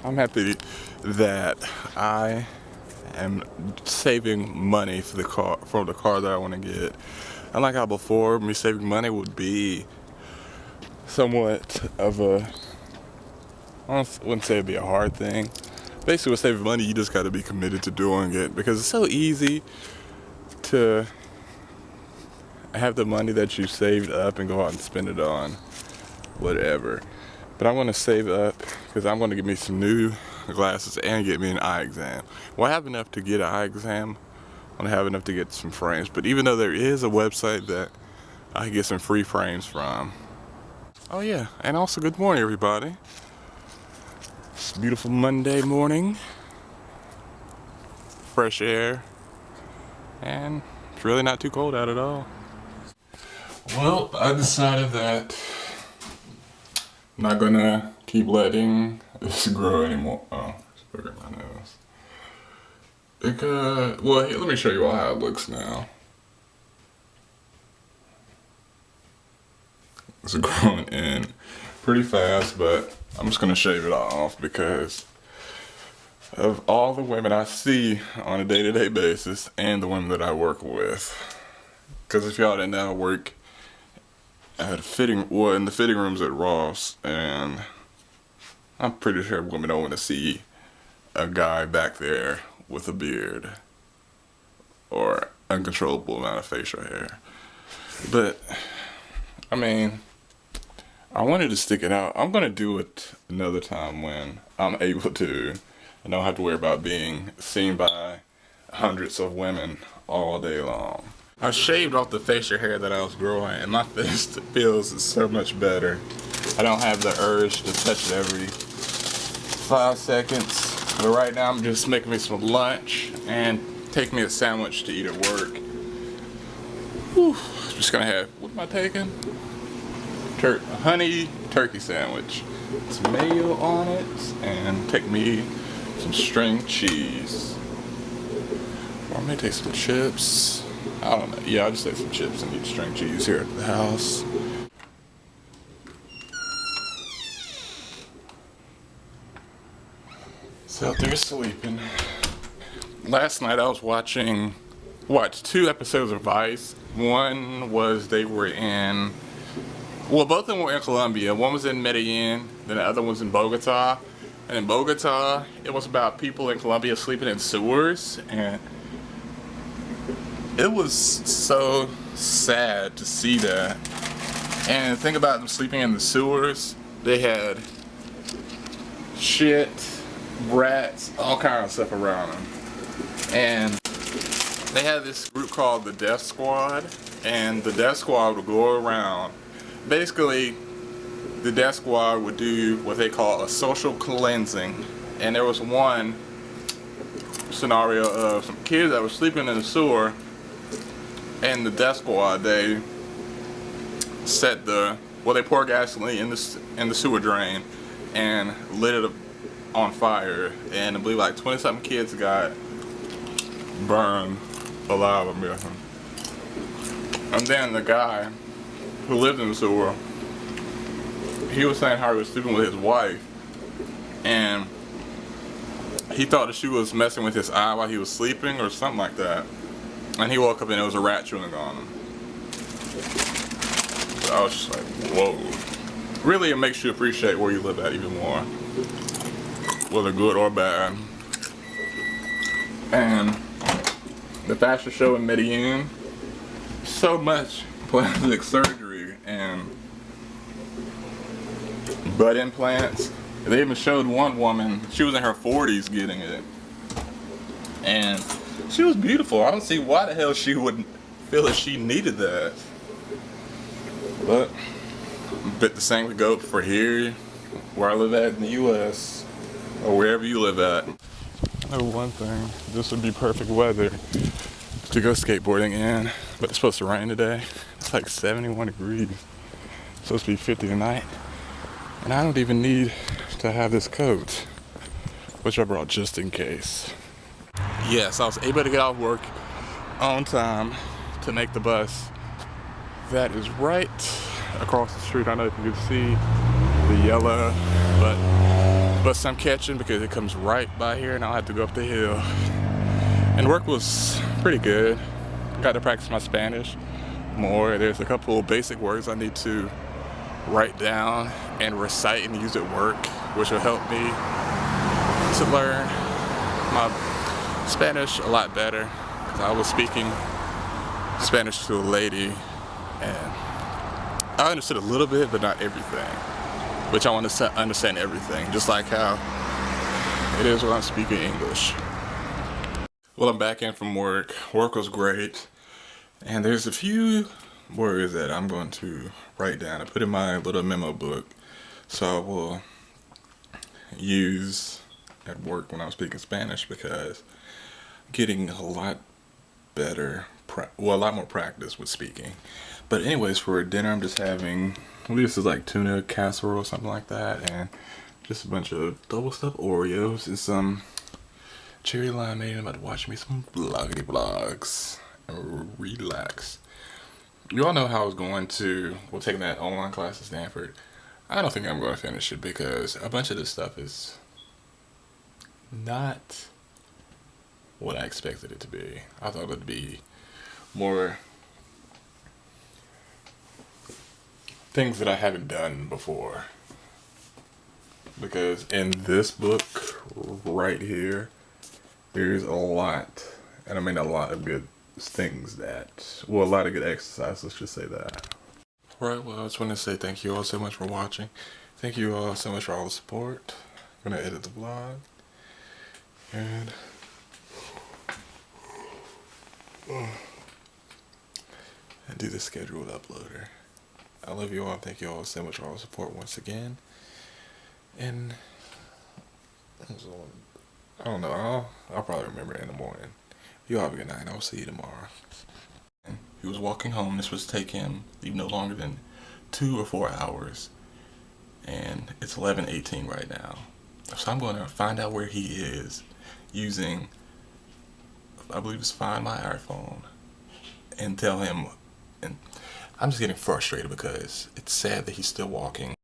I'm happy that I am saving money for the car that I want to get. Unlike how before, me saving money would be somewhat of a, I wouldn't say it'd be a hard thing. Basically with saving money, you just got to be committed to doing it, because it's so easy to have the money that you saved up and go out and spend it on whatever. But I want to save up because I'm going to get me some new glasses and get me an eye exam. Well, I have enough to get an eye exam. I don't have enough to get some frames. But even though there is a website that I can get some free frames from. Oh yeah, and also good morning everybody. It's a beautiful Monday morning. Fresh air. And it's really not too cold out at all. Well, I decided that I'm not gonna keep letting this grow anymore. Oh, it's bigger my nose. Because, well, here, let me show you all how it looks now. It's growing in pretty fast, but I'm just gonna shave it off because of all the women I see on a day-to-day basis and the women that I work with. Because if y'all didn't know, I work at in the fitting rooms at Ross, and I'm pretty sure women don't want to see a guy back there with a beard or uncontrollable amount of facial hair. But I mean, I wanted to stick it out. I'm gonna do it another time when I'm able to and don't have to worry about being seen by hundreds of women all day long. I shaved off the facial hair that I was growing, and my face feels so much better. I don't have the urge to touch it every 5 seconds. But right now I'm just making me some lunch and take me a sandwich to eat at work. Whew. Just gonna have, what am I taking? Honey turkey sandwich. Some mayo on it, and take me some string cheese. Or I may take some chips. I don't know. Yeah, I'll just take some chips and eat string cheese here at the house. So they're sleeping. Last night I was watched 2 episodes of Vice. One was they were in, well, both of them were in Colombia. One was in Medellin, then the other one was in Bogota. And in Bogota, it was about people in Colombia sleeping in sewers, and it was so sad to see that. And the thing about them sleeping in the sewers, they had shit, rats, all kinds of stuff around them. And they had this group called the Death Squad, and the Death Squad would go around. Basically, the Death Squad would do what they call a social cleansing. And there was one scenario of some kids that were sleeping in the sewer, and the Death Squad, they poured gasoline in the sewer drain and lit it on fire, and I believe like 20-something kids got burned alive. And then the guy who lived in the sewer, he was saying how he was sleeping with his wife, and he thought that she was messing with his eye while he was sleeping or something like that. And he woke up and there was a rat chewing on him. So I was just like, whoa. Really, it makes you appreciate where you live at even more, whether good or bad. And the fashion show in Medellin, so much plastic surgery and butt implants. They even showed one woman, she was in her 40s getting it. And she was beautiful. I don't see why the hell she wouldn't feel that she needed that. But the same would go for here, where I live at in the US, or wherever you live at. I know one thing, this would be perfect weather to go skateboarding in, but it's supposed to rain today. It's like 71 degrees. It's supposed to be 50 tonight. And I don't even need to have this coat, which I brought just in case. Yes, I was able to get off work on time to make the bus. That is right across the street. I don't know if you can see the yellow, but bus I'm catching because it comes right by here and I'll have to go up the hill. And work was pretty good. Got to practice my Spanish more. There's a couple basic words I need to write down and recite and use at work, which will help me to learn my Spanish a lot better, because I was speaking Spanish to a lady and I understood a little bit but not everything, which I want to understand everything, just like how it is when I'm speaking English. Well, I'm back in from work. Work was great, and there's a few words that I'm going to write down and put in my little memo book, so I will use at work when I'm speaking Spanish, because I'm getting a lot better, a lot more practice with speaking. But anyways, for dinner I'm just having, I believe this is like tuna casserole or something like that, and just a bunch of double stuffed Oreos and some cherry limeade. I'm about to watch me some vloggity vlogs and relax. You all know how I was going to, taking that online class at Stanford. I don't think I'm going to finish it because a bunch of this stuff is not what I expected it to be. I thought it would be more things that I haven't done before. Because in this book right here, there's a lot, and I mean a lot of good things that, well, a lot of good exercise, let's just say that. Alright, well, I just want to say thank you all so much for watching. Thank you all so much for all the support. I'm going to edit the vlog and do the scheduled uploader. I love you all. Thank you all so much for all the support once again. And I don't know, I'll probably remember it in the morning. You all have a good night. I'll see you tomorrow. He was walking home. This was take him no longer than 2 or 4 hours. And it's 11:18 right now. So I'm going to find out where he is using, I believe it's Find My iPhone, and tell him. And I'm just getting frustrated because it's sad that he's still walking.